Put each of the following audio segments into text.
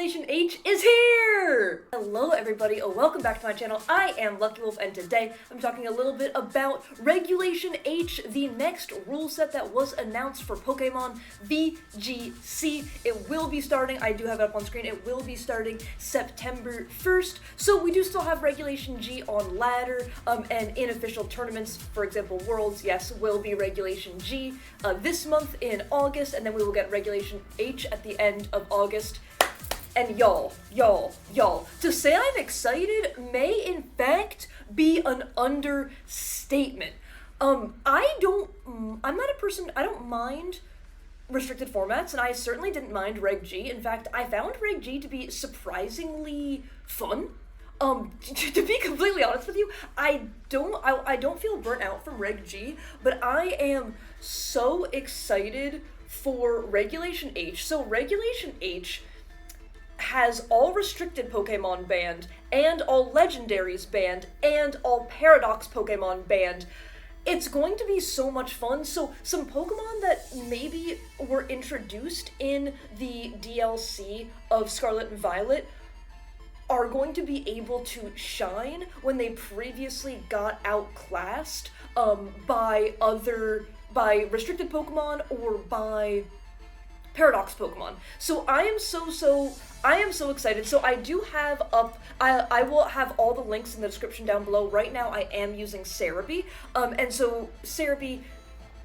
Regulation H is here! Hello everybody, welcome back to my channel. I am Lucky Wolf, and today I'm talking a little bit about Regulation H, the next rule set that was announced for Pokemon VGC. It will be starting, I do have it up on screen, it will be starting September 1st. So we do still have Regulation G on ladder, and in official tournaments, for example Worlds, yes, will be Regulation G this month in August, and then we will get Regulation H at the end of August. And y'all, to say I'm excited may in fact be an understatement. I'm not a person, I don't mind restricted formats, and I certainly didn't mind Reg G. In fact, I found Reg G to be surprisingly fun. To be completely honest with you, I don't feel burnt out from Reg G, but I am so excited for Regulation H. So Regulation H has all restricted Pokemon banned, and all legendaries banned, and all Paradox Pokemon banned. It's going to be so much fun. So some Pokemon that maybe were introduced in the DLC of Scarlet and Violet are going to be able to shine when they previously got outclassed by restricted Pokemon or by Paradox Pokemon. So I am so excited. So I do have I will have all the links in the description down below. Right now I am using Cerebi, and so Cerebi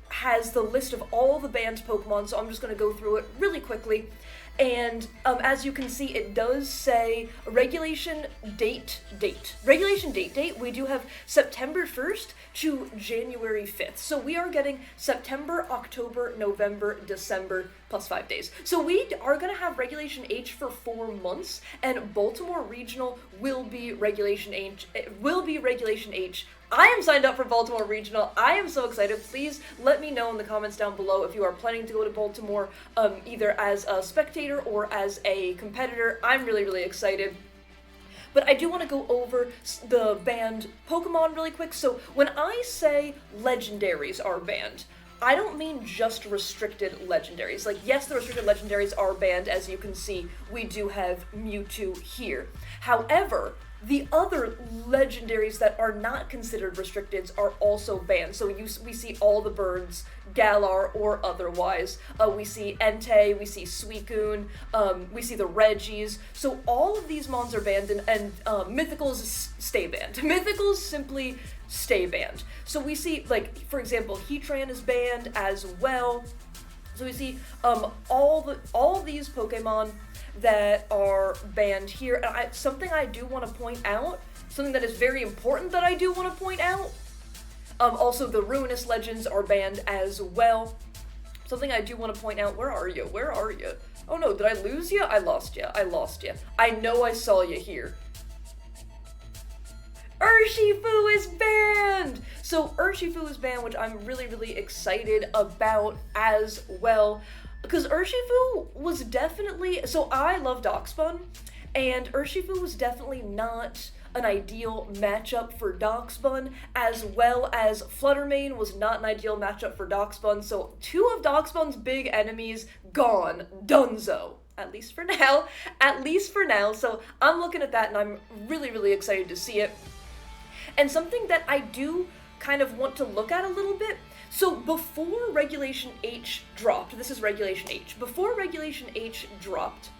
has the list of all the banned Pokemon, so I'm just going to go through it really quickly. And as you can see, it does say regulation date. Regulation date. We do have September 1st to January 5th. So we are getting September, October, November, December, plus 5 days. So we are going to have Regulation H for 4 months, and Baltimore Regional will be Regulation H. I am signed up for Baltimore Regional. I am so excited. Please let me know in the comments down below if you are planning to go to Baltimore, either as a spectator or as a competitor. I'm really excited. But I do want to go over the banned Pokemon really quick. So when I say legendaries are banned, I don't mean just restricted legendaries. Like, yes, the restricted legendaries are banned. As you can see, we do have Mewtwo here. However, the other legendaries that are not considered restricteds are also banned. So we see all the birds, Galar or otherwise. We see Entei, we see Suicune, we see the Regis. So all of these mons are banned, and Mythicals stay banned. Mythicals simply stay banned. So we see, like, for example, Heatran is banned as well. So we see all these Pokemon that are banned here. And something I do want to point out, something that is very important that I do want to point out, also the Ruinous Legends are banned as well. Something I do want to point out, where are you? Oh no, did I lose you? I lost you. I know I saw you here. Urshifu is banned! So Urshifu is banned, which I'm really excited about as well. Because Urshifu was definitely, so I love Darkspun, and Urshifu was definitely not an ideal matchup for Darkspun, as well as Fluttermane was not an ideal matchup for Darkspun, so 2 of Darkspun's big enemies gone, donezo. At least for now, so I'm looking at that and I'm really excited to see it. And something that I do kind of want to look at a little bit, so before Regulation H dropped, this is Regulation H, before Regulation H dropped,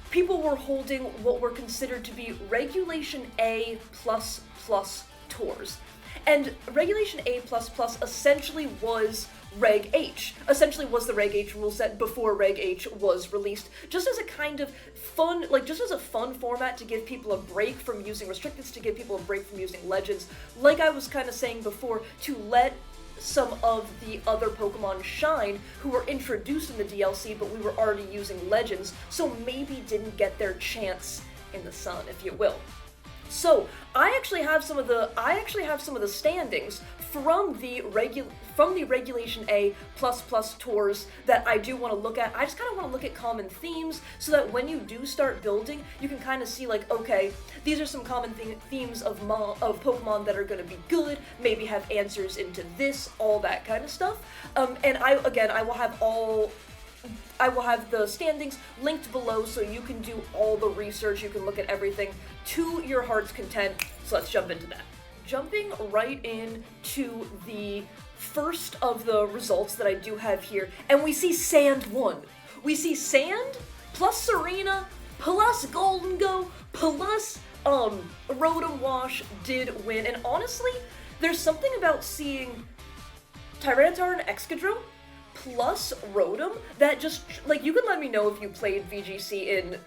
people were holding what were considered to be Regulation A++ tours. And Regulation A++ essentially was Reg H, was the Reg H rule set before Reg H was released, just as a kind of fun, just as a fun format to give people a break from using restricteds, to give people a break from using legends, like I was kind of saying before, to let some of the other Pokemon shine who were introduced in the DLC, but we were already using legends, so maybe didn't get their chance in the sun, if you will. So I actually have some of the standings from the Regulation A++ tours that I do want to look at. I just kind of want to look at common themes so that when you do start building, you can kind of see, like, okay, these are some common themes of Pokemon that are going to be good, maybe have answers into this, all that kind of stuff. And I will have all I will have the standings linked below so you can do all the research, you can look at everything to your heart's content. So let's jump into that. Jumping right into the first of the results that I do have here, and we see Sand 1. We see Sand plus Serena plus Golden Go plus Rotom Wash did win, and honestly, there's something about seeing Tyranitar and Excadrill plus Rotom that just, like, you can let me know if you played VGC in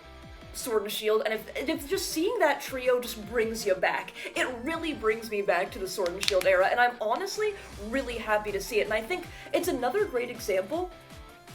Sword and Shield, and if just seeing that trio just brings you back. It really brings me back to the Sword and Shield era, and I'm honestly really happy to see it, and I think it's another great example.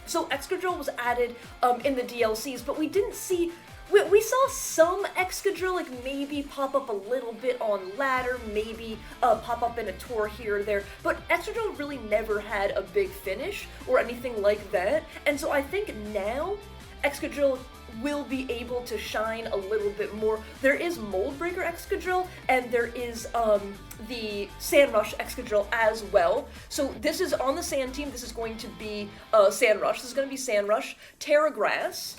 So Excadrill was added in the DLCs, but we didn't see, we saw some Excadrill, like, maybe pop up a little bit on ladder, maybe pop up in a tour here or there, but Excadrill really never had a big finish or anything like that, and so I think now Excadrill will be able to shine a little bit more. There is Mold Breaker Excadrill, and there is the Sand Rush Excadrill as well. So this is on the Sand team, this is going to be Sand Rush. This is going to be Sand Rush, Terra Grass,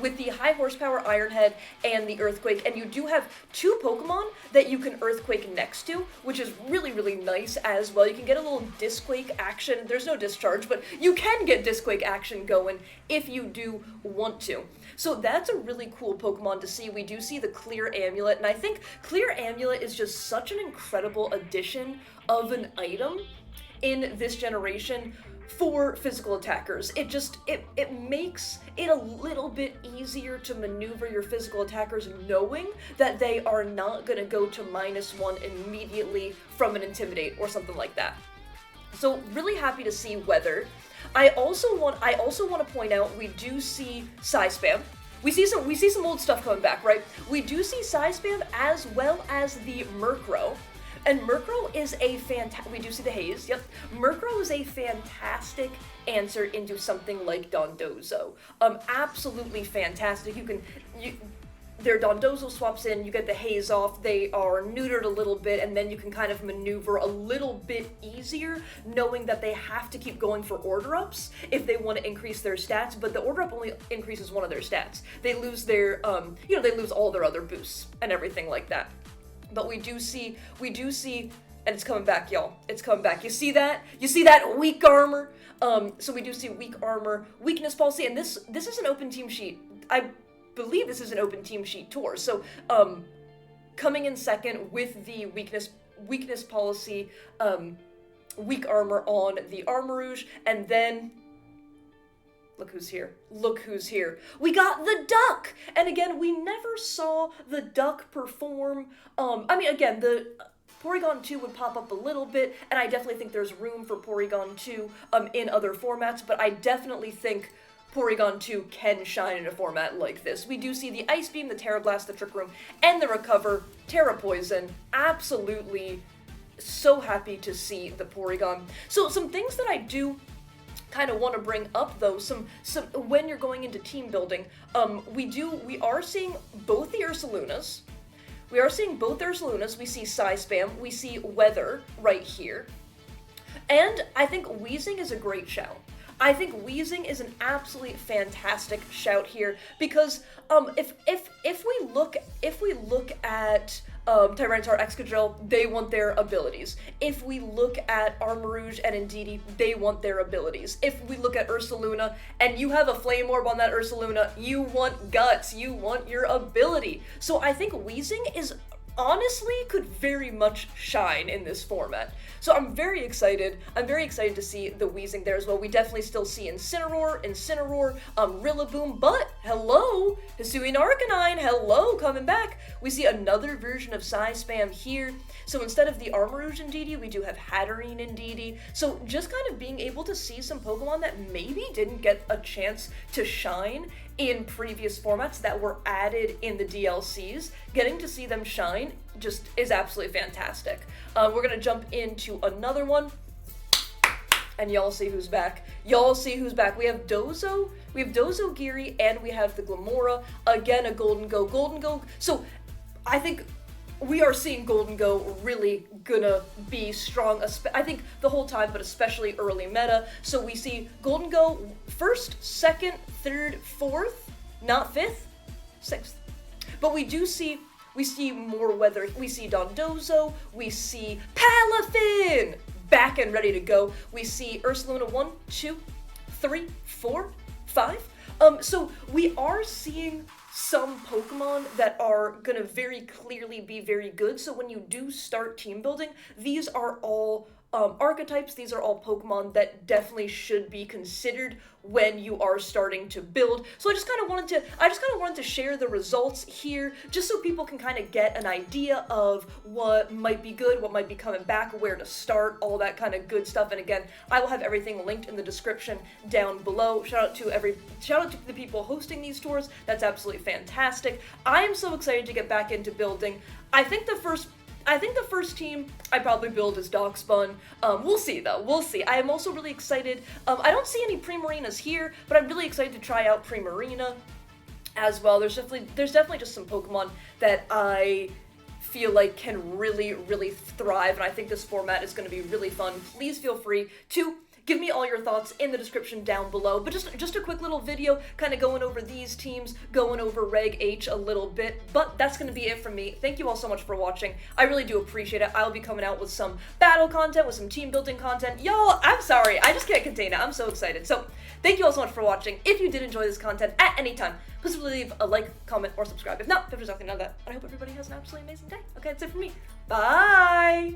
with the high horsepower Iron Head and the Earthquake, and you do have 2 Pokemon that you can Earthquake next to, which is really, really nice as well. You can get a little Disquake action. There's no discharge, but you can get Disquake action going if you do want to. So that's a really cool Pokemon to see. We do see the Clear Amulet, and I think Clear Amulet is just such an incredible addition of an item in this generation for physical attackers. It just, it makes it a little bit easier to maneuver your physical attackers knowing that they are not going to go to -1 immediately from an Intimidate or something like that. So really happy to see Weather. I also want to point out we do see Psy Spam. We see some old stuff coming back, right? We do see Psy Spam as well as the Murkrow. And Murkrow is a we do see the Haze, yep. Murkrow is a fantastic answer into something like Dondozo. Absolutely fantastic. Their Dondozo swaps in, you get the Haze off, they are neutered a little bit, and then you can kind of maneuver a little bit easier, knowing that they have to keep going for order-ups if they want to increase their stats, but the order-up only increases one of their stats. They lose their, they lose all their other boosts and everything like that. But we do see, and it's coming back, y'all. It's coming back. You see that? You see that weak armor? So we do see weak armor, weakness policy, and this is an open team sheet. I believe this is an open team sheet tour. So coming in second with the weakness policy, weak armor on the Armarouge, and then look who's here. Look who's here. We got the Duck! And again, we never saw the Duck perform. Again, the Porygon 2 would pop up a little bit, and I definitely think there's room for Porygon 2 in other formats, but I definitely think Porygon 2 can shine in a format like this. We do see the Ice Beam, the Terra Blast, the Trick Room, and the Recover, Terra Poison. Absolutely so happy to see the Porygon. So some things that I do kind of want to bring up though, some when you're going into team building, we are seeing both the Ursalunas. We see Psy Spam, we see Weather right here. And I think Weezing is a great shout. I think Weezing is an absolutely fantastic shout here because if we look at Tyranitar, Excadrill, they want their abilities. If we look at Armarouge and Indeedee, they want their abilities. If we look at Ursaluna, and you have a Flame Orb on that Ursaluna, you want Guts, you want your ability. So I think Weezing honestly could very much shine in this format. So I'm very excited to see the Weezing there as well. We definitely still see Incineroar, Rillaboom, but hello, Hisuian Arcanine, hello, coming back. We see another version of Psy Spam here. So instead of the Armarouge Indeedee, we do have Hatterene Indeedee. So just kind of being able to see some Pokemon that maybe didn't get a chance to shine in previous formats that were added in the DLCs, getting to see them shine just is absolutely fantastic. We're gonna jump into another one, and y'all see who's back. Y'all see who's back. We have Dozo, Geary, and we have the Glamora. Again, a Golden Go. So I think we are seeing Golden Go really gonna be strong, I think the whole time, but especially early meta. So we see Golden Go first, second, third, fourth, not fifth, sixth. But we see more weather. We see Dondozo, we see Palafin back and ready to go. We see Ursaluna 1, 2, 3, 4, 5. So we are seeing some Pokemon that are gonna very clearly be very good. So when you do start team building, these are all archetypes. These are all Pokemon that definitely should be considered when you are starting to build. So I just kind of wanted to share the results here, just so people can kind of get an idea of what might be good, what might be coming back, where to start, all that kind of good stuff. And again, I will have everything linked in the description down below. Shout out to the people hosting these tours. That's absolutely fantastic. I am so excited to get back into building. I think the first team I probably build is Darkspun. We'll see though, we'll see. I am also really excited. I don't see any Primarinas here, but I'm really excited to try out Primarina as well. There's definitely just some Pokemon that I feel like can really, really thrive, and I think this format is going to be really fun. Please feel free to give me all your thoughts in the description down below. But just a quick little video kind of going over these teams, going over Reg H a little bit. But that's going to be it from me. Thank you all so much for watching. I really do appreciate it. I'll be coming out with some battle content, with some team building content. Y'all, I'm sorry. I just can't contain it. I'm so excited. So thank you all so much for watching. If you did enjoy this content at any time, please leave a like, comment, or subscribe. If not, if there's nothing of that. And I hope everybody has an absolutely amazing day. Okay, that's it for me. Bye!